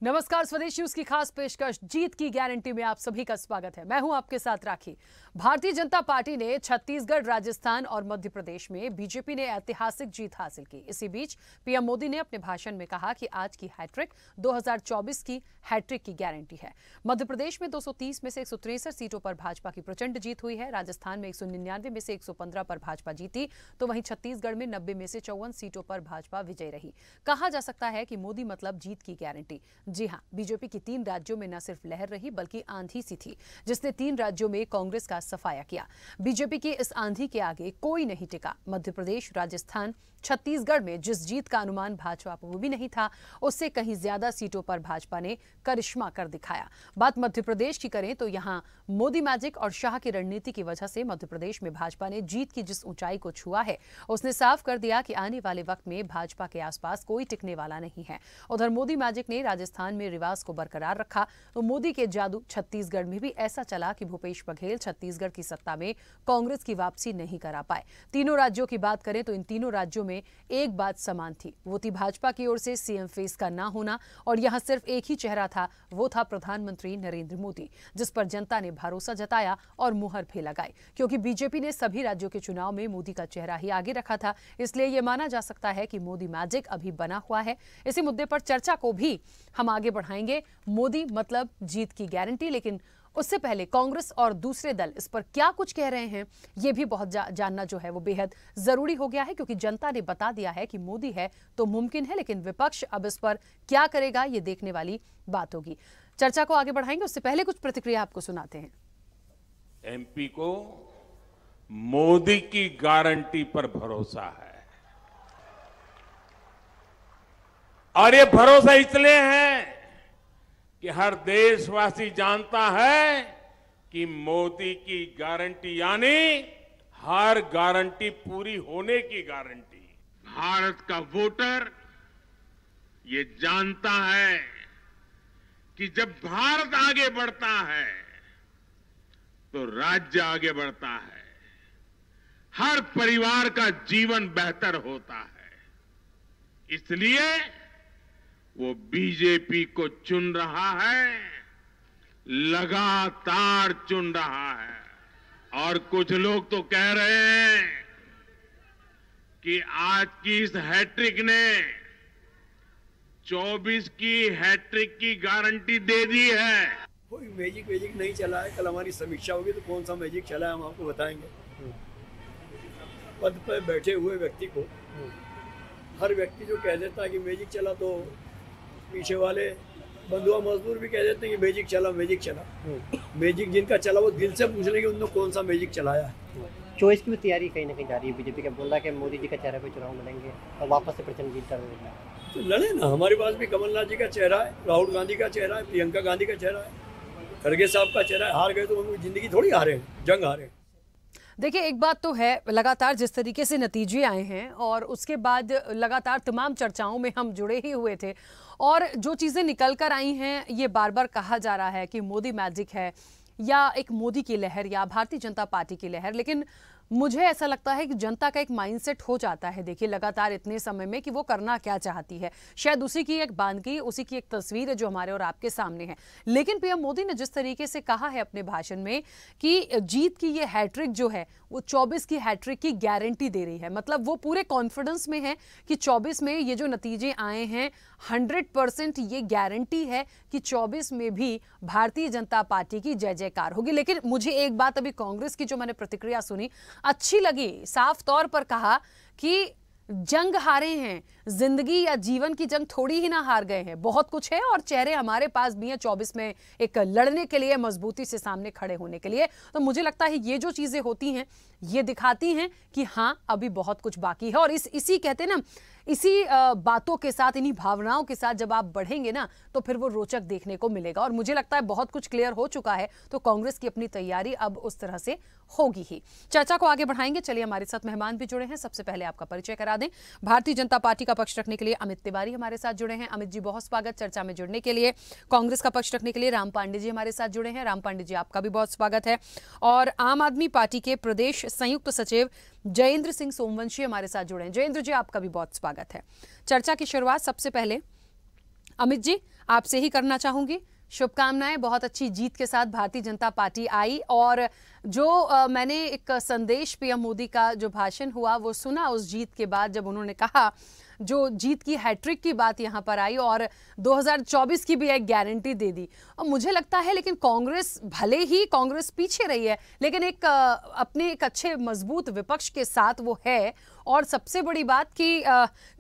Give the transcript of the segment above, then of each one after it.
नमस्कार, स्वदेश न्यूज की खास पेशकश जीत की गारंटी में आप सभी का स्वागत है। मैं हूं आपके साथ राखी। भारतीय जनता पार्टी ने छत्तीसगढ़, राजस्थान और मध्य प्रदेश में बीजेपी ने ऐतिहासिक जीत हासिल की। इसी बीच पीएम मोदी ने अपने भाषण में कहा कि आज की हैट्रिक 2024 की हैट्रिक की गारंटी है। मध्य प्रदेश में 230 में से 163 सीटों पर भाजपा की प्रचंड जीत हुई है। राजस्थान में 199 में से 115 पर भाजपा जीती, तो वहीं छत्तीसगढ़ में 90 में से 54 सीटों पर भाजपा विजयी रही। कहा जा सकता है कि मोदी मतलब जीत की गारंटी। जी हां, बीजेपी की 3 राज्यों में न सिर्फ लहर रही बल्कि आंधी सी थी, जिसने 3 राज्यों में कांग्रेस का सफाया किया। बीजेपी की इस आंधी के आगे कोई नहीं टिका। मध्य प्रदेश, राजस्थान, छत्तीसगढ़ में जिस जीत का अनुमान भाजपा को भी नहीं था, उससे कहीं ज्यादा सीटों पर भाजपा ने करिश्मा कर दिखाया। बात मध्य प्रदेश की करें तो यहां मोदी मैजिक और शाह की रणनीति की वजह से मध्य प्रदेश में भाजपा ने जीत की जिस ऊंचाई को छुआ है, उसने साफ कर दिया कि आने वाले वक्त में भाजपा के आसपास कोई टिकने वाला नहीं है। उधर मोदी मैजिक ने राजस्थान में रिवाज को बरकरार रखा, तो मोदी के जादू छत्तीसगढ़ में भी ऐसा चला कि भूपेश बघेल छत्तीसगढ़ की सत्ता में कांग्रेस की वापसी नहीं करा पाए। तीनों राज्यों की बात करें तो इन तीनों राज्यों में एक बात समान थी, वो थी भाजपा की ओर से सीएम फेस का ना होना, और यहां सिर्फ एक ही चेहरा था, वो था प्रधानमंत्री नरेंद्र मोदी, जिस पर जनता ने भरोसा जताया और मुहर भी लगाई। क्योंकि बीजेपी ने सभी राज्यों के चुनाव में मोदी का चेहरा ही आगे रखा था, इसलिए यह माना जा सकता है कि मोदी मैजिक अभी बना हुआ है। इसी मुद्दे पर चर्चा को भी हम आगे बढ़ाएंगे। मोदी मतलब जीत की गारंटी, लेकिन उससे पहले कांग्रेस और दूसरे दल इस पर क्या कुछ कह रहे हैं, यह भी बहुत जानना जो है वो बेहद जरूरी हो गया है। क्योंकि जनता ने बता दिया है कि मोदी है तो मुमकिन है, लेकिन विपक्ष अब इस पर क्या करेगा ये देखने वाली बात होगी। चर्चा को आगे बढ़ाएंगे, उससे पहले कुछ प्रतिक्रिया आपको सुनाते हैं। एमपी को मोदी की गारंटी पर भरोसा है, और ये भरोसा इसलिए है कि हर देशवासी जानता है कि मोदी की गारंटी यानी हर गारंटी पूरी होने की गारंटी। भारत का वोटर ये जानता है कि जब भारत आगे बढ़ता है तो राज्य आगे बढ़ता है, हर परिवार का जीवन बेहतर होता है। इसलिए वो बीजेपी को चुन रहा है, लगातार चुन रहा है। और कुछ लोग तो कह रहे हैं कि आज की इस हैट्रिक ने 24 की हैट्रिक की गारंटी दे दी है। कोई मैजिक नहीं चला है। कल हमारी समीक्षा होगी तो कौन सा मैजिक चला है हम आपको बताएंगे। पद पर बैठे हुए व्यक्ति को हर व्यक्ति जो कह देता है कि मैजिक चला, तो पीछे वाले बंधुआ मजदूर भी कह देते हैं कि मैजिक चला मैजिक चला। मैजिक जिनका चला वो दिल से पूछ लेंगे उन्होंने कौन सा मैजिक चलाया है। चॉइस की तैयारी कहीं ना कहीं जा रही है। बीजेपी का बोल रहा है कि मोदी जी का चेहरा पे चुनाव लड़ेंगे और वापस से प्रचंड जीत करेंगे। तो लड़े ना, हमारे पास भी कमलनाथ जी का चेहरा है, राहुल गांधी का चेहरा है, प्रियंका गांधी का चेहरा है, खड़गे साहब का चेहरा है। हार गए तो हम जिंदगी थोड़ी हारे हैं, जंग हारे हैं। देखिए, एक बात तो है, लगातार जिस तरीके से नतीजे आए हैं और उसके बाद लगातार तमाम चर्चाओं में हम जुड़े ही हुए थे, और जो चीज़ें निकल कर आई हैं ये बार बार कहा जा रहा है कि मोदी मैजिक है या एक मोदी की लहर या भारतीय जनता पार्टी की लहर। लेकिन मुझे ऐसा लगता है कि जनता का एक माइंडसेट हो जाता है, देखिए लगातार इतने समय में, कि वो करना क्या चाहती है। शायद उसी की एक बानगी, उसी की एक तस्वीर है जो हमारे और आपके सामने है। लेकिन पीएम मोदी ने जिस तरीके से कहा है अपने भाषण में कि जीत की ये हैट्रिक जो है वो 24 की हैट्रिक की गारंटी दे रही है, मतलब वो पूरे कॉन्फिडेंस में है कि 24 में ये जो नतीजे आए हैं 100% ये गारंटी है कि 24 में भी भारतीय जनता पार्टी की जय जयकार होगी। लेकिन मुझे एक बात अभी कांग्रेस की जो मैंने प्रतिक्रिया सुनी अच्छी लगी। साफ तौर पर कहा कि जंग हारे हैं, जिंदगी या जीवन की जंग थोड़ी ही ना हार गए हैं, बहुत कुछ है और चेहरे हमारे पास भी हैं 24 में एक लड़ने के लिए, मजबूती से सामने खड़े होने के लिए। तो मुझे लगता है ये जो चीजें होती हैं ये दिखाती हैं कि हाँ अभी बहुत कुछ बाकी है। और इसी कहते हैं ना, इसी बातों के साथ, इन्हीं भावनाओं के साथ जब आप बढ़ेंगे ना तो फिर वो रोचक देखने को मिलेगा। और मुझे लगता है बहुत कुछ क्लियर हो चुका है, तो कांग्रेस की अपनी तैयारी अब उस तरह से होगी ही। चर्चा को आगे बढ़ाएंगे। चलिए, हमारे साथ मेहमान भी जुड़े हैं। सबसे पहले आपका परिचय करा दें। भारतीय जनता पार्टी का पक्ष रखने के लिए अमित तिवारी हमारे साथ जुड़े हैं। अमित जी, बहुत स्वागत चर्चा में जुड़ने के लिए। कांग्रेस का पक्ष रखने के लिए राम पांडे जी हमारे साथ जुड़े हैं। राम पांडे जी, आपका भी बहुत स्वागत है। और आम आदमी पार्टी के प्रदेश संयुक्त सचिव जयेंद्र सिंह सोमवंशी हमारे साथ जुड़े हैं। जयेंद्र जी, आपका भी बहुत स्वागत है। चर्चा की शुरुआत सबसे पहले अमित जी आपसे ही करना चाहूंगी। शुभकामनाएं। बहुत अच्छी जीत के साथ भारतीय जनता पार्टी आई और जो मैंने एक संदेश पीएम मोदी का जो भाषण हुआ वो सुना उस जीत के बाद, जब उन्होंने कहा जो जीत की हैट्रिक की बात यहां पर आई और 2024 की भी एक गारंटी दे दी। और मुझे लगता है लेकिन कांग्रेस, भले ही कांग्रेस पीछे रही है, लेकिन अपने एक अच्छे मजबूत विपक्ष के साथ वो है। और सबसे बड़ी बात कि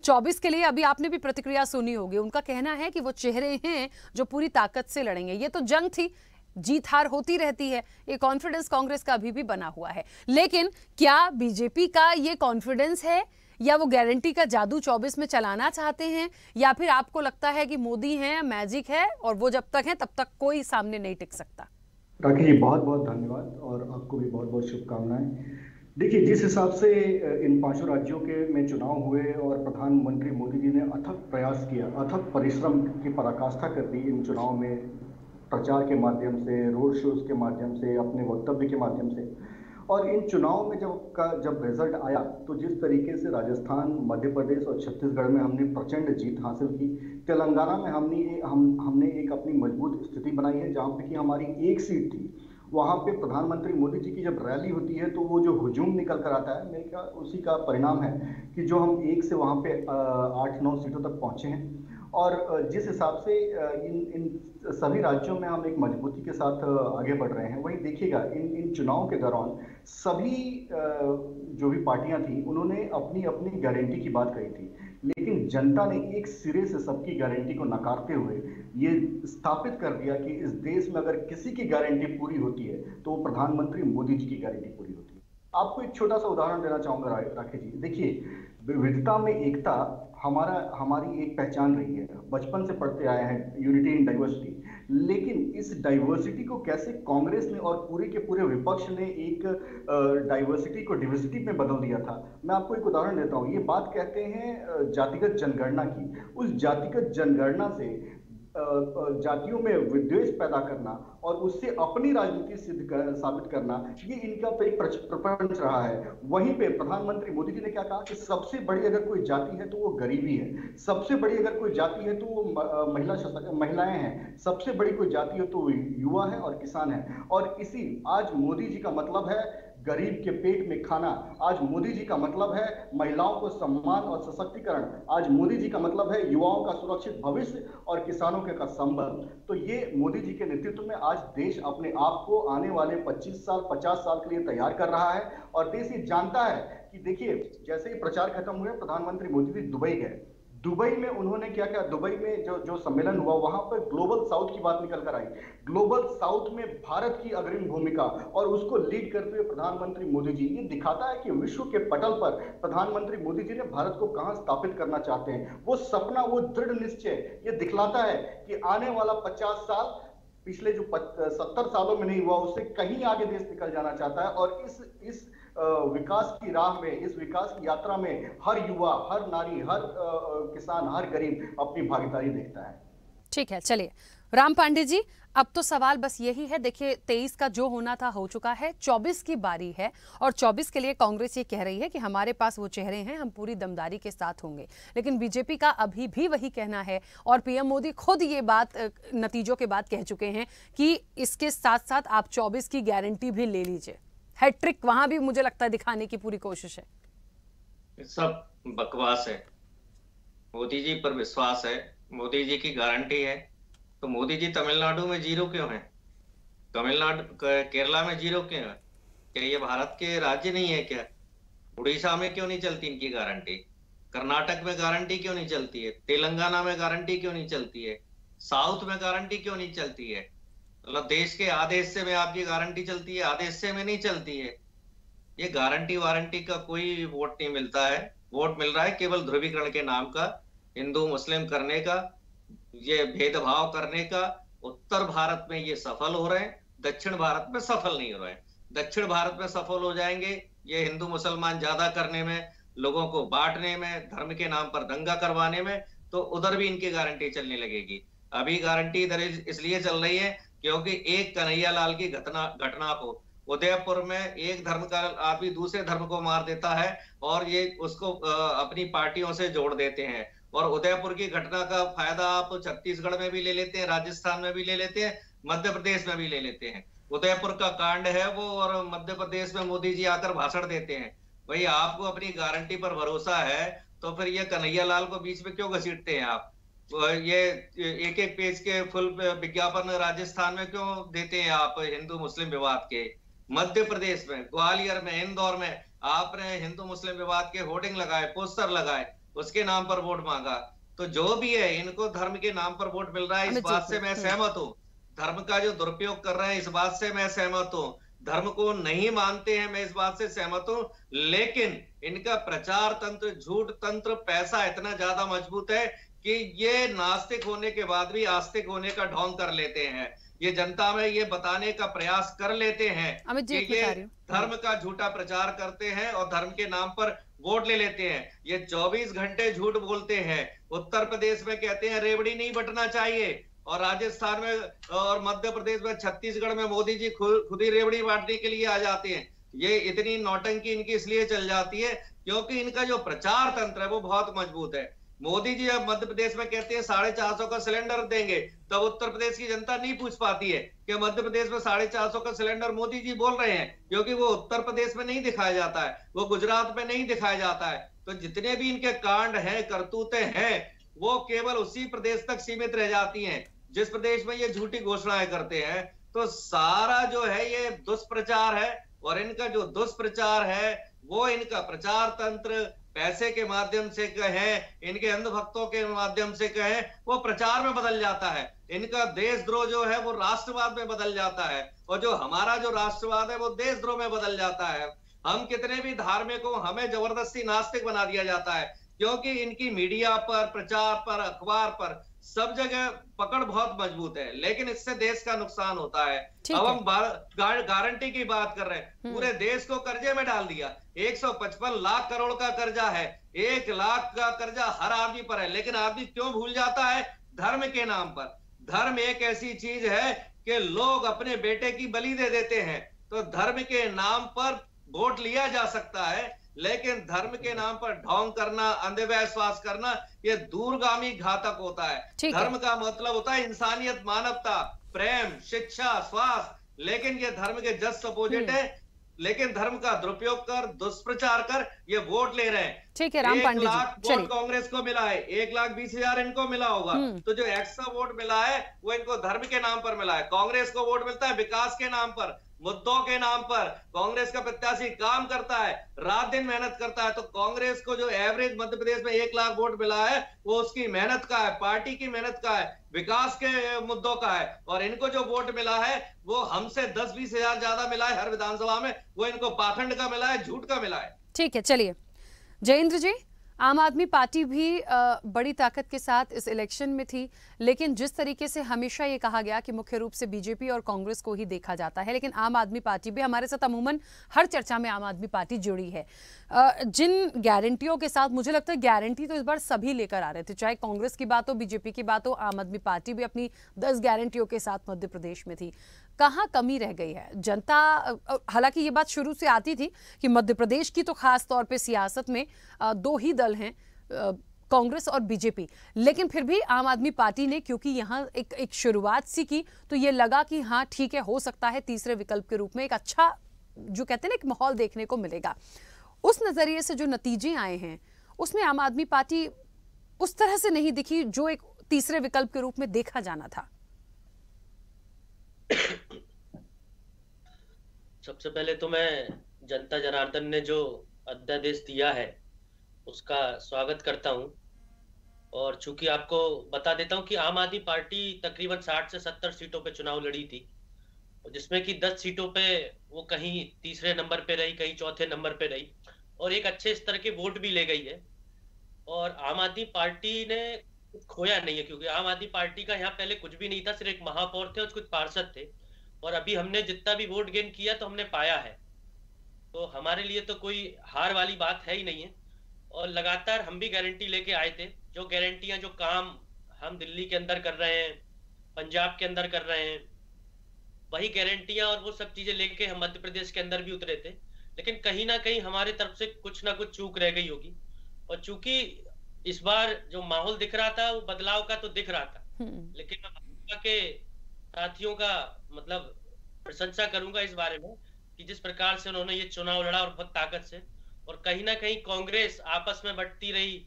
24 के लिए अभी आपने भी प्रतिक्रिया सुनी होगी, उनका कहना है कि वो चेहरे हैं जो पूरी ताकत से लड़ेंगे। ये तो जंग थी, जीत हार होती रहती है, ये कॉन्फिडेंस कांग्रेस का अभी भी बना हुआ है। लेकिन क्या बीजेपी का ये कॉन्फिडेंस है या वो गारंटी का जादू 24 में चलाना चाहते हैं, या फिर आपको लगता है कि मोदी हैं, मैजिक है और वो जब तक है तब तक कोई सामने नहीं टिक सकता? राखी जी बहुत बहुत धन्यवाद और आपको भी बहुत बहुत शुभकामनाएं। देखिए, जिस हिसाब से इन 5 राज्यों के में चुनाव हुए और प्रधानमंत्री मोदी जी ने अथक प्रयास किया, अथक परिश्रम की पराकाष्ठा कर दी इन चुनाव में, प्रचार के माध्यम से, रोड शोज के माध्यम से, अपने वक्तव्य के माध्यम से। और इन चुनाव में जब रिजल्ट आया तो जिस तरीके से राजस्थान, मध्य प्रदेश और छत्तीसगढ़ में हमने प्रचंड जीत हासिल की, तेलंगाना में हमने एक अपनी मजबूत स्थिति बनाई है जहाँ पे कि हमारी एक सीट थी, वहाँ पे प्रधानमंत्री मोदी जी की जब रैली होती है तो वो जो हुजूम निकल कर आता है, मेरे ख्याल उसी का परिणाम है कि जो हम 1 से वहाँ पे 8-9 सीटों तक पहुँचे हैं। और जिस हिसाब से इन सभी राज्यों में हम एक मजबूती के साथ आगे बढ़ रहे हैं, वही देखिएगा इन चुनाव के दौरान सभी जो भी पार्टियां थी उन्होंने अपनी अपनी गारंटी की बात कही थी, लेकिन जनता ने एक सिरे से सबकी गारंटी को नकारते हुए ये स्थापित कर दिया कि इस देश में अगर किसी की गारंटी पूरी होती है तो वो प्रधानमंत्री मोदी जी की गारंटी पूरी होती है। आपको एक छोटा सा उदाहरण देना चाहूंगा राकेश जी। देखिए, विविधता में एकता हमारी एक पहचान रही है, बचपन से पढ़ते आए हैं, यूनिटी इन डाइवर्सिटी। लेकिन इस डाइवर्सिटी को कैसे कांग्रेस ने और पूरे के पूरे विपक्ष ने एक डाइवर्सिटी को डिवर्सिटी में बदल दिया था। मैं आपको एक उदाहरण देता हूँ। ये बात कहते हैं जातिगत जनगणना की। उस जातिगत जनगणना से जातियों में विद्वेष पैदा करना और उससे अपनी राजनीति साबित करना, ये इनका एक प्रपंच रहा है। वहीं पे प्रधानमंत्री मोदी जी ने क्या कहा कि सबसे बड़ी अगर कोई जाति है तो वो गरीबी है, सबसे बड़ी अगर कोई जाति है तो वो महिलाएं हैं, सबसे बड़ी कोई जाति है तो वो युवा है और किसान है। और इसी आज मोदी जी का मतलब है गरीब के पेट में खाना, आज मोदी जी का मतलब है महिलाओं को सम्मान और सशक्तिकरण, आज मोदी जी का मतलब है युवाओं का सुरक्षित भविष्य और किसानों का संबल। तो ये मोदी जी के नेतृत्व में आज देश अपने आप को आने वाले 25 साल 50 साल के लिए तैयार कर रहा है। और देश ये जानता है कि देखिए, जैसे ही प्रचार खत्म हुए प्रधानमंत्री मोदी जी दुबई गए। दुबई में उन्होंने क्या किया, दुबई में जो सम्मेलन हुआ वहां पर ग्लोबल साउथ की बात निकल कर आई। ग्लोबल साउथ में भारत की अग्रणी भूमिका और उसको लीड करते हुए प्रधानमंत्री मोदी जी, ये दिखाता है कि विश्व के पटल पर प्रधानमंत्री मोदी जी ने भारत को कहां स्थापित करना चाहते हैं। वो सपना, वो दृढ़ निश्चय ये दिखलाता है कि आने वाला 50 साल पिछले जो 70 सालों में नहीं हुआ उससे कहीं आगे देश निकल जाना चाहता है। और इस विकास की राह में, इस विकास की यात्रा में हर युवा, हर नारी, हर किसान, हर गरीब अपनी भागीदारी देखता है। ठीक है, चलिए राम पांडे जी, अब तो सवाल बस यही है, देखिए 23 का जो होना था हो चुका है, 24 की बारी है और 24 के लिए कांग्रेस ये कह रही है कि हमारे पास वो चेहरे हैं, हम पूरी दमदारी के साथ होंगे। लेकिन बीजेपी का अभी भी वही कहना है और पीएम मोदी खुद ये बात नतीजों के बाद कह चुके हैं कि इसके साथ साथ आप 24 की गारंटी भी ले लीजिए। हैट्रिक वहां भी मुझे लगता है दिखाने की पूरी कोशिश है। सब बकवास है। मोदी जी पर विश्वास है, मोदी जी की गारंटी है। तो मोदी जी तमिलनाडु में जीरो क्यों है, तमिलनाडु केरला में जीरो क्यों है? क्या ये भारत के राज्य नहीं है क्या? उड़ीसा में क्यों नहीं चलती इनकी गारंटी? कर्नाटक में गारंटी क्यों नहीं चलती है? तेलंगाना में गारंटी क्यों नहीं चलती है? साउथ में गारंटी क्यों नहीं चलती है? मतलब देश के आधे हिस्से में आपकी गारंटी चलती है, आधे हिस्से में नहीं चलती है। ये गारंटी वारंटी का कोई वोट नहीं मिलता है। वोट मिल रहा है केवल ध्रुवीकरण के नाम का, हिंदू मुस्लिम करने का, ये भेदभाव करने का। उत्तर भारत में ये सफल हो रहे हैं, दक्षिण भारत में सफल नहीं हो रहे हैं। दक्षिण भारत में सफल हो जाएंगे ये हिंदू मुसलमान ज्यादा करने में, लोगों को बांटने में, धर्म के नाम पर दंगा करवाने में, तो उधर भी इनकी गारंटी चलने लगेगी। अभी गारंटी इधर इसलिए चल रही है क्योंकि एक कन्हैया लाल की घटना को उदयपुर में एक धर्म का आदमी दूसरे धर्म को मार देता है और ये उसको अपनी पार्टियों से जोड़ देते हैं और उदयपुर की घटना का फायदा आप छत्तीसगढ़ में भी ले लेते हैं, राजस्थान में भी ले लेते हैं, मध्य प्रदेश में भी ले लेते हैं। उदयपुर का कांड है वो, और मध्य प्रदेश में मोदी जी आकर भाषण देते हैं। भाई आपको अपनी गारंटी पर भरोसा है तो फिर ये कन्हैया लाल को बीच में क्यों घसीटते हैं आप? ये एक एक पेज के फुल विज्ञापन राजस्थान में क्यों देते हैं आप हिंदू मुस्लिम विवाद के? मध्य प्रदेश में, ग्वालियर में, इंदौर में आपने हिंदू मुस्लिम विवाद के होर्डिंग लगाए, पोस्टर लगाए, उसके नाम पर वोट मांगा। तो जो भी है, इनको धर्म के नाम पर वोट मिल रहा है, इस बात से मैं सहमत हूँ। धर्म का जो दुरुपयोग कर रहे हैं, इस बात से मैं सहमत हूँ। धर्म को नहीं मानते हैं, मैं इस बात से सहमत हूँ। लेकिन इनका प्रचार तंत्र, झूठ तंत्र, पैसा इतना ज्यादा मजबूत है कि ये नास्तिक होने के बाद भी आस्तिक होने का ढोंग कर लेते हैं। ये जनता में ये बताने का प्रयास कर लेते हैं कि ये धर्म का झूठा प्रचार करते हैं और धर्म के नाम पर वोट ले लेते हैं। ये 24 घंटे झूठ बोलते हैं। उत्तर प्रदेश में कहते हैं रेवड़ी नहीं बंटना चाहिए, और राजस्थान में और मध्य प्रदेश में, छत्तीसगढ़ में मोदी जी खुद ही रेवड़ी बांटने के लिए आ जाते हैं। ये इतनी नौटंकी इनकी इसलिए चल जाती है क्योंकि इनका जो प्रचार तंत्र है वो बहुत मजबूत है। मोदी जी अब मध्य प्रदेश में कहते हैं 450 का सिलेंडर देंगे, तब उत्तर प्रदेश की जनता नहीं पूछ पाती है कि मध्य प्रदेश में 450 का सिलेंडर मोदी जी बोल रहे हैं, क्योंकि वो उत्तर प्रदेश में नहीं दिखाया जाता है, वो गुजरात में नहीं दिखाया जाता है। तो जितने भी इनके कांड हैं, करतूतें हैं, वो केवल उसी प्रदेश तक सीमित रह जाती हैं जिस प्रदेश में ये झूठी घोषणाएं करते हैं। तो सारा जो है ये दुष्प्रचार है, और इनका जो दुष्प्रचार है वो इनका प्रचार तंत्र, पैसे के माध्यम से कहें, इनके अंधभक्तों के माध्यम से कहें, वो प्रचार में बदल जाता है। इनका देशद्रोह जो है वो राष्ट्रवाद में बदल जाता है, और जो हमारा जो राष्ट्रवाद है वो देशद्रोह में बदल जाता है। हम कितने भी धार्मिक हो, हमें जबरदस्ती नास्तिक बना दिया जाता है, क्योंकि इनकी मीडिया पर, प्रचार पर, अखबार पर, सब जगह पकड़ बहुत मजबूत है। लेकिन इससे देश का नुकसान होता है। अब हम गारंटी की बात कर रहे हैं, पूरे देश को कर्जे में डाल दिया। 155 लाख करोड़ का कर्जा है, 1 लाख का कर्जा हर आदमी पर है। लेकिन आदमी क्यों भूल जाता है? धर्म के नाम पर। धर्म एक ऐसी चीज है कि लोग अपने बेटे की बलि दे देते हैं। तो धर्म के नाम पर वोट लिया जा सकता है, लेकिन धर्म के नाम पर ढोंग करना, अंधविश्वास करना, ये दूरगामी घातक होता है। धर्म का मतलब होता है इंसानियत, मानवता, प्रेम, शिक्षा, स्वास्थ्य। लेकिन ये धर्म के जस्ट अपोजिट है। लेकिन धर्म का दुरुपयोग कर, दुष्प्रचार कर ये वोट ले रहे हैं। ठीक है राम पांडे जी, 1 लाख वोट कांग्रेस को मिला है, 1,20,000 इनको मिला होगा। तो जो एक्स्ट्रा वोट मिला है वो इनको धर्म के नाम पर मिला है। कांग्रेस को वोट मिलता है विकास के नाम पर, मुद्दों के नाम पर। कांग्रेस का प्रत्याशी काम करता है, रात दिन मेहनत करता है। तो कांग्रेस को जो एवरेज मध्य प्रदेश में 1 लाख वोट मिला है वो उसकी मेहनत का है, पार्टी की मेहनत का है, विकास के मुद्दों का है। और इनको जो वोट मिला है वो हमसे 10-20 हजार ज्यादा मिला है हर विधानसभा में, वो इनको पाखंड का मिला है, झूठ का मिला है। ठीक है, चलिए जयेंद्र जी, आम आदमी पार्टी भी बड़ी ताकत के साथ इस इलेक्शन में थी, लेकिन जिस तरीके से हमेशा ये कहा गया कि मुख्य रूप से बीजेपी और कांग्रेस को ही देखा जाता है, लेकिन आम आदमी पार्टी भी हमारे साथ अमूमन हर चर्चा में आम आदमी पार्टी जुड़ी है। जिन गारंटियों के साथ, मुझे लगता है गारंटी तो इस बार सभी लेकर आ रहे थे, चाहे कांग्रेस की बात हो, बीजेपी की बात हो, आम आदमी पार्टी भी अपनी 10 गारंटियों के साथ मध्य प्रदेश में थी। कहाँ कमी रह गई है? जनता, हालांकि ये बात शुरू से आती थी कि मध्य प्रदेश की तो खास तौर पे सियासत में 2 ही दल हैं, कांग्रेस और बीजेपी, लेकिन फिर भी आम आदमी पार्टी ने क्योंकि यहाँ एक शुरुआत सी की, तो ये लगा कि हाँ ठीक है, हो सकता है तीसरे विकल्प के रूप में एक अच्छा, जो कहते हैं ना, एक माहौल देखने को मिलेगा। उस नजरिए से जो नतीजे आए हैं उसमें आम आदमी पार्टी उस तरह से नहीं दिखी जो एक तीसरे विकल्प के रूप में देखा जाना था। सबसे पहले तो मैं जनता जनार्दन ने जो अध्यादेश दिया है उसका स्वागत करता हूं, और चूंकि आपको बता देता हूं कि आम आदमी पार्टी तकरीबन 60 से 70 सीटों पे चुनाव लड़ी थी, जिसमें कि 10 सीटों पे वो कहीं तीसरे नंबर पे रही, कहीं चौथे नंबर पे रही, और एक अच्छे स्तर के वोट भी ले गई है। और आम आदमी पार्टी ने कुछ खोया नहीं है, क्योंकि आम आदमी पार्टी का यहाँ पहले कुछ भी नहीं था, सिर्फ एक महापौर थे और कुछ पार्षद थे, और अभी हमने जितना भी वोट गेन किया तो हमने पाया है। तो हमारे लिए तो कोई हार वाली बात है ही नहीं है। और लगातार हम भी गारंटी लेके आए थे, जो गारंटियां, जो काम हम दिल्ली के अंदर कर रहे हैं, पंजाब के अंदर कर रहे हैं, वही गारंटियां और वो सब चीजें लेके हम मध्य प्रदेश के अंदर भी उतरे थे। लेकिन कहीं ना कहीं हमारे तरफ से कुछ ना कुछ चूक रह गई होगी। और चूंकि इस बार जो माहौल दिख रहा था वो बदलाव का तो दिख रहा था, लेकिन मैं भाजपा के साथियों का मतलब प्रशंसा करूंगा इस बारे में कि जिस प्रकार से उन्होंने ये चुनाव लड़ा और बहुत ताकत से, और कहीं ना कहीं कांग्रेस आपस में बढ़ती रही,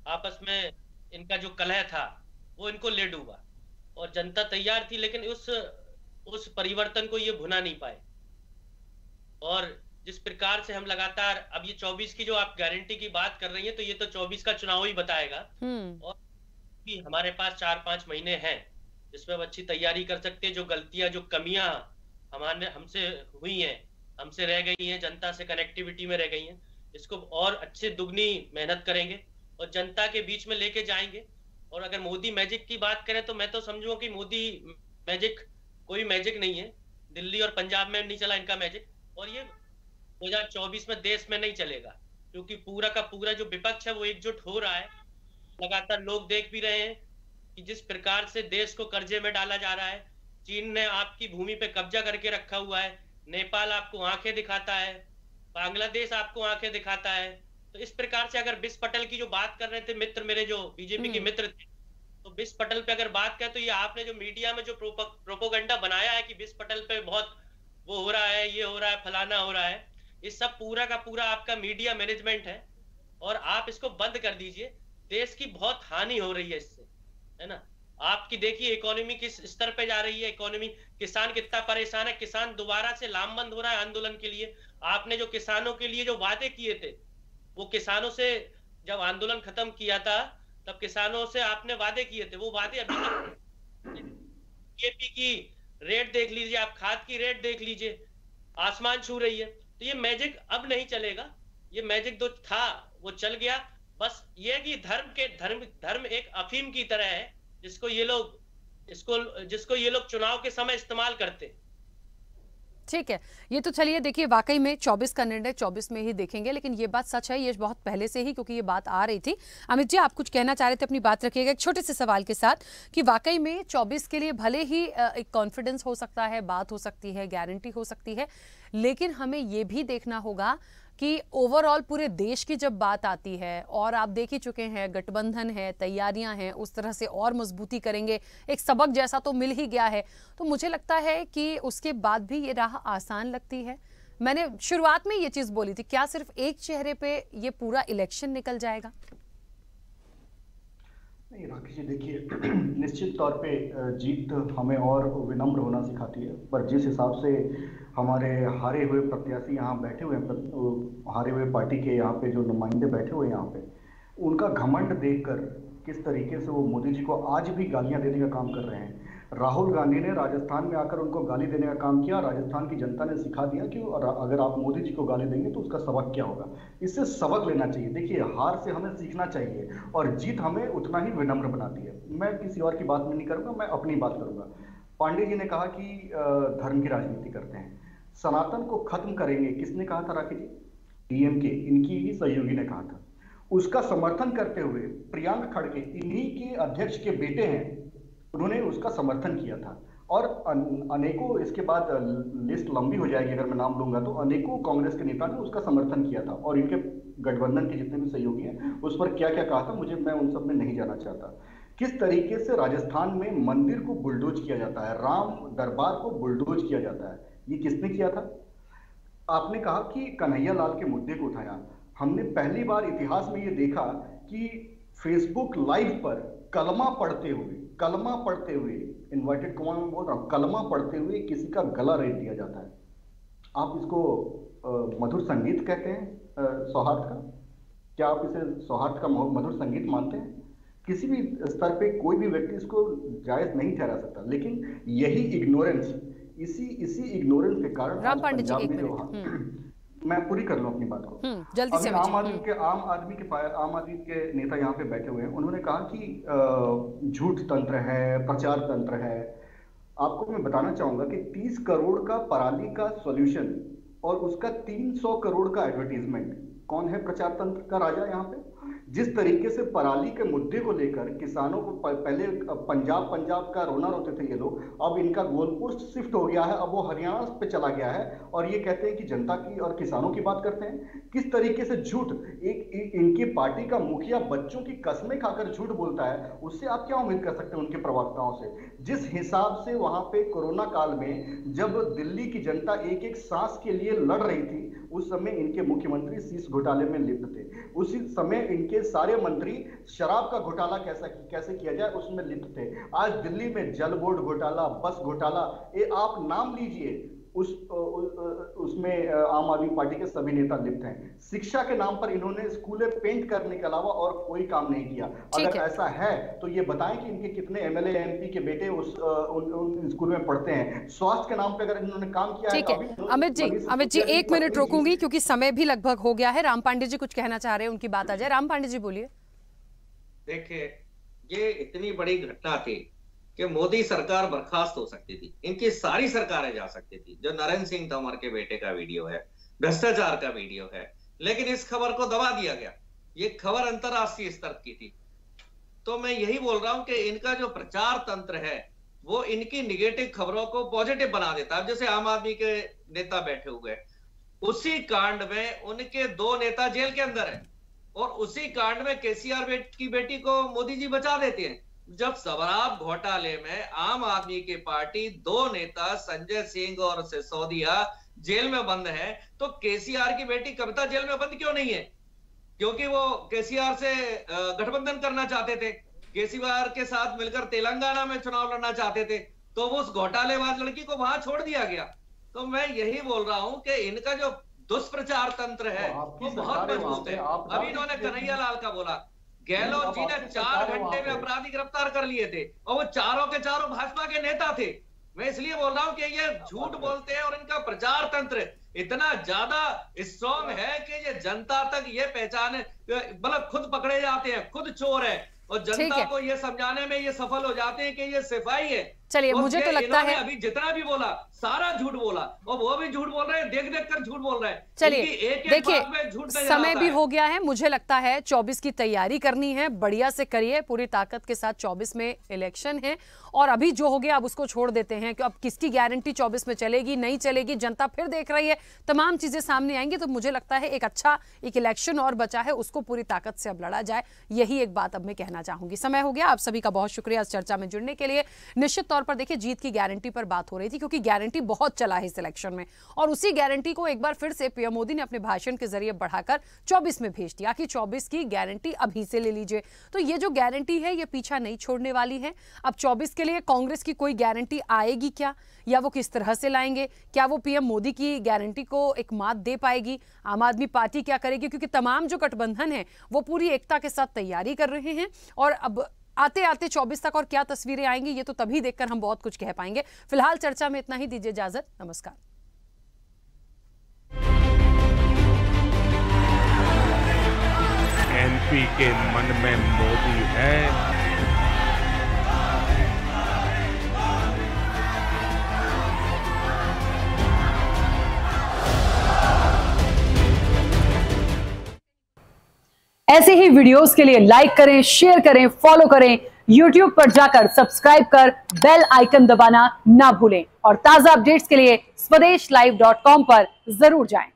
आपस में इनका जो कलह था वो इनको ले डूबा, और जनता तैयार थी लेकिन उस परिवर्तन को ये भुना नहीं पाए। और जिस प्रकार से हम लगातार अब ये 24 की जो आप गारंटी की बात कर रही हैं, तो ये तो 24 का चुनाव ही बताएगा, और भी हमारे पास 4-5 महीने हैं जिसमें हम अच्छी तैयारी कर सकते हैं। जो गलतियां, जो कमियां हमसे हुई हैं, हमसे रह गई हैं, जनता से कनेक्टिविटी में रह गई हैं, इसको और अच्छे दुगनी मेहनत करेंगे और जनता के बीच में लेके जाएंगे। और अगर मोदी मैजिक की बात करें तो मैं तो समझूंगा कि मोदी मैजिक कोई मैजिक नहीं है, दिल्ली और पंजाब में नहीं चला इनका मैजिक, और ये 2024 में देश में नहीं चलेगा, क्योंकि पूरा का पूरा जो विपक्ष है वो एकजुट हो रहा है। लगातार लोग देख भी रहे हैं कि जिस प्रकार से देश को कर्जे में डाला जा रहा है, चीन ने आपकी भूमि पे कब्जा करके रखा हुआ है, नेपाल आपको आंखें दिखाता है, बांग्लादेश आपको आंखें दिखाता है। तो इस प्रकार से अगर बिस पटेल की जो बात कर रहे थे मित्र, मेरे जो बीजेपी के मित्र थे, तो बिस पटेल पे अगर बात करें तो ये आपने जो मीडिया में जो प्रोपोगंडा बनाया है कि बिस पटेल पे बहुत वो हो रहा है, ये हो रहा है, फलाना हो रहा है, ये सब पूरा का पूरा आपका मीडिया मैनेजमेंट है, और आप इसको बंद कर दीजिए। देश की बहुत हानि हो रही है इससे, है ना। आपकी देखिए इकोनॉमी किस स्तर पे जा रही है, इकोनॉमी, किसान कितना परेशान है, किसान दोबारा से लामबंद हो रहा है आंदोलन के लिए। आपने जो किसानों के लिए जो वादे किए थे, वो किसानों से जब आंदोलन खत्म किया था तब किसानों से आपने वादे किए थे, वो वादे अभी तक डीएपी की रेट देख लीजिए, आप खाद की रेट देख लीजिए, आसमान छू रही है। तो ये मैजिक अब नहीं चलेगा, ये मैजिक जो था वो चल गया। बस ये कि धर्म एक अफीम की तरह है जिसको ये लोग चुनाव के समय इस्तेमाल करते। ठीक है, ये तो चलिए देखिए, वाकई में 24 का निर्णय 24 में ही देखेंगे, लेकिन ये बात सच है, ये बहुत पहले से ही, क्योंकि ये बात आ रही थी। अमित जी, आप कुछ कहना चाह रहे थे, अपनी बात रखिएगा एक छोटे से सवाल के साथ, कि वाकई में 24 के लिए भले ही एक कॉन्फिडेंस हो सकता है, बात हो सकती है, गारंटी हो सकती है, लेकिन हमें ये भी देखना होगा कि ओवरऑल पूरे देश की जब बात आती है, और आप देख ही चुके हैं गठबंधन है, तैयारियां हैं, उस तरह से और मजबूती करेंगे, एक सबक जैसा तो मिल ही गया है, तो मुझे लगता है कि उसके बाद भी ये राह आसान लगती है। मैंने शुरुआत में ये चीज बोली थी, क्या सिर्फ एक चेहरे पे ये पूरा इलेक्शन निकल जाएगा? नहीं राकेश जी, देखिए निश्चित तौर पे जीत हमें और विनम्र होना सिखाती है, पर जिस हिसाब से हमारे हारे हुए प्रत्याशी यहाँ बैठे हुए हैं, हारे हुए पार्टी के यहाँ पे जो नुमाइंदे बैठे हुए हैं यहाँ पे, उनका घमंड देखकर किस तरीके से वो मोदी जी को आज भी गालियाँ देने का काम कर रहे हैं। राहुल गांधी ने राजस्थान में आकर उनको गाली देने का काम किया, राजस्थान की जनता ने सिखा दिया कि अगर आप मोदी जी को गाली देंगे तो उसका सबक क्या होगा। इससे सबक लेना चाहिए। देखिए, हार से हमें सीखना चाहिए और जीत हमें उतना ही विनम्र बनाती है। मैं किसी और की बात में नहीं करूँगा, मैं अपनी बात करूँगा। पांडे जी ने कहा कि धर्म की राजनीति करते हैं, सनातन को खत्म करेंगे, किसने कहा था राकेश जी? डीएमके, इनकी ही सहयोगी ने कहा था। उसका समर्थन करते हुए प्रियांक खड़गे, इन्हीं के अध्यक्ष के बेटे हैं, उन्होंने उसका समर्थन किया था। और अनेकों, इसके बाद लिस्ट लंबी हो जाएगी अगर मैं नाम लूंगा तो, अनेकों कांग्रेस के नेता ने उसका समर्थन किया था, और इनके गठबंधन के जितने भी सहयोगी हैं उस पर क्या क्या कहा था मैं उन सब में नहीं जाना चाहता। किस तरीके से राजस्थान में मंदिर को बुलडोज किया जाता है, राम दरबार को बुलडोज किया जाता है, ये किसने किया था? आपने कहा कि कन्हैया लाल के मुद्दे को उठाया। हमने पहली बार इतिहास में ये देखा कि फेसबुक लाइव पर कलमा पढ़ते हुए इन्वर्टेड कॉमा में बोल रहा हूँ, कलमा पढ़ते हुए किसी का गला रेत दिया जाता है। आप इसको मधुर संगीत कहते हैं सौहार्द का? क्या आप इसे सौहार्द का मधुर संगीत मानते हैं? किसी भी स्तर पे कोई भी व्यक्ति इसको जायज नहीं ठहरा सकता। लेकिन यही इग्नोरेंस, इसी इग्नोरेंस के कारण राम पांडे जी, एक मिनट मैं पूरी कर लूं अपनी बात को। जल्दी से। आम आदमी के नेता यहाँ पे बैठे हुए हैं, उन्होंने कहा कि झूठ तंत्र है, प्रचार तंत्र है। आपको मैं बताना चाहूंगा कि 30 करोड़ का पराली का सॉल्यूशन और उसका 300 करोड़ का एडवर्टीजमेंट, कौन है प्रचार तंत्र का राजा यहाँ पे? जिस तरीके से पराली के मुद्दे को लेकर किसानों को पहले पंजाब का रोना रोते थे ये लोग, अब इनका गोल पोस्ट शिफ्ट हो गया है, अब वो हरियाणा पे चला गया है और ये कहते हैं कि जनता की और किसानों की बात करते हैं। किस तरीके से झूठ, एक इनकी पार्टी का मुखिया बच्चों की कसमें खाकर झूठ बोलता है, उससे आप क्या उम्मीद कर सकते हैं उनके प्रवक्ताओं से? जिस हिसाब से वहां पे कोरोना काल में जब दिल्ली की जनता एक एक सांस के लिए लड़ रही थी, उस समय इनके मुख्यमंत्री शीश घोटाले में लिप्त थे। उसी समय इनके सारे मंत्री शराब का घोटाला कैसे किया जाए उसमें लिप्त थे। आज दिल्ली में जल बोर्ड घोटाला, बस घोटाला, ये आप नाम लीजिए, उसमें आम आदमी पार्टी के सभी नेता लिप्त हैं। शिक्षा के नाम पर इन्होंने स्कूलें पेंट करने के अलावा और कोई काम नहीं किया। अगर ऐसा है तो ये बताएं कि इनके कितने एमएलए एमपी के बेटे उन स्कूल में पढ़ते हैं। स्वास्थ्य के नाम पे अगर इन्होंने काम किया है। ठीक है अमित जी 1 मिनट रोकूंगी क्योंकि समय भी लगभग हो गया है। राम पांडे जी कुछ कहना चाह रहे हैं, उनकी बात आ जाए। राम पांडे जी बोलिए। देखिए, ये इतनी बड़ी घटना थी कि मोदी सरकार बर्खास्त हो सकती थी, इनकी सारी सरकारें जा सकती थी। जो नरेंद्र सिंह तोमर के बेटे का वीडियो है, भ्रष्टाचार का वीडियो है, लेकिन इस खबर को दबा दिया गया। ये खबर अंतरराष्ट्रीय स्तर की थी। तो मैं यही बोल रहा हूं कि इनका जो प्रचार तंत्र है वो इनकी निगेटिव खबरों को पॉजिटिव बना देता है। जैसे आम आदमी के नेता बैठे हुए, उसी कांड में उनके 2 नेता जेल के अंदर है और उसी कांड में केसीआर की बेटी को मोदी जी बचा देते हैं। जब शराब घोटाले में आम आदमी की पार्टी 2 नेता संजय सिंह और सिसोदिया जेल में बंद है, तो केसीआर की बेटी कविता जेल में बंद क्यों नहीं है? क्योंकि वो केसीआर से गठबंधन करना चाहते थे, केसीआर के साथ मिलकर तेलंगाना में चुनाव लड़ना चाहते थे, तो वो उस घोटालेबाज लड़की को वहां छोड़ दिया गया। तो मैं यही बोल रहा हूं कि इनका जो दुष्प्रचार तंत्र है वो बहुत मजबूत है। अभी इन्होंने कन्हैया लाल का बोला, गहलोत जी ने 4 घंटे में अपराधी गिरफ्तार कर लिए थे और वो चारों के चारों भाजपा के नेता थे। मैं इसलिए बोल रहा हूं कि ये झूठ बोलते हैं और इनका प्रचार तंत्र इतना ज्यादा स्ट्रॉन्ग है कि ये जनता तक ये पहचाने, मतलब खुद पकड़े जाते हैं, खुद चोर है और जनता को ये समझाने में ये सफल हो जाते हैं कि ये सिपाही है। चलिए, मुझे तो लगता है अभी जितना भी बोला सारा झूठ बोला और वो भी झूठ बोल रहे हैं, देख देख कर झूठ बोल रहे हैं। चलिए देखिए, समय भी हो गया है। मुझे लगता है 24 की तैयारी करनी है, बढ़िया से करिए पूरी ताकत के साथ। 24 में इलेक्शन है और अभी जो हो गया अब उसको छोड़ देते हैं कि अब किसकी गारंटी 24 में चलेगी नहीं चलेगी, जनता फिर देख रही है, तमाम चीजें सामने आएंगी। तो मुझे लगता है एक इलेक्शन और बचा है, उसको पूरी ताकत से अब लड़ा जाए। यही एक बात अब मैं कहना चाहूंगी। समय हो गया। आप सभी का बहुत शुक्रिया इस चर्चा में जुड़ने के लिए। निश्चित तौर पर देखिए, जीत की गारंटी पर बात हो रही थी क्योंकि गारंटी बहुत चला है इस इलेक्शन में और उसी गारंटी को एक बार फिर से पीएम मोदी ने अपने भाषण के जरिए बढ़ाकर 24 में भेज दिया कि 24 की गारंटी अभी से ले लीजिए। तो ये जो गारंटी है ये पीछा नहीं छोड़ने वाली है। अब 24 के लिए कांग्रेस की कोई गारंटी आएगी क्या, या वो किस तरह से लाएंगे? क्या वो पीएम मोदी की गारंटी को एक मात दे पाएगी? आम आदमी पार्टी क्या करेगी? क्योंकि तमाम जो गठबंधन है वो पूरी एकता के साथ तैयारी कर रहे हैं और अब आते आते 24 तक और क्या तस्वीरें आएंगी ये तो तभी देखकर हम बहुत कुछ कह पाएंगे। फिलहाल चर्चा में इतना ही। दीजिए इजाजत। नमस्कार। एमपी के मन में मोदी है, ऐसे ही वीडियोस के लिए लाइक करें, शेयर करें, फॉलो करें। YouTube पर जाकर सब्सक्राइब कर बेल आइकन दबाना ना भूलें और ताजा अपडेट्स के लिए swedeshlive.com पर जरूर जाएं।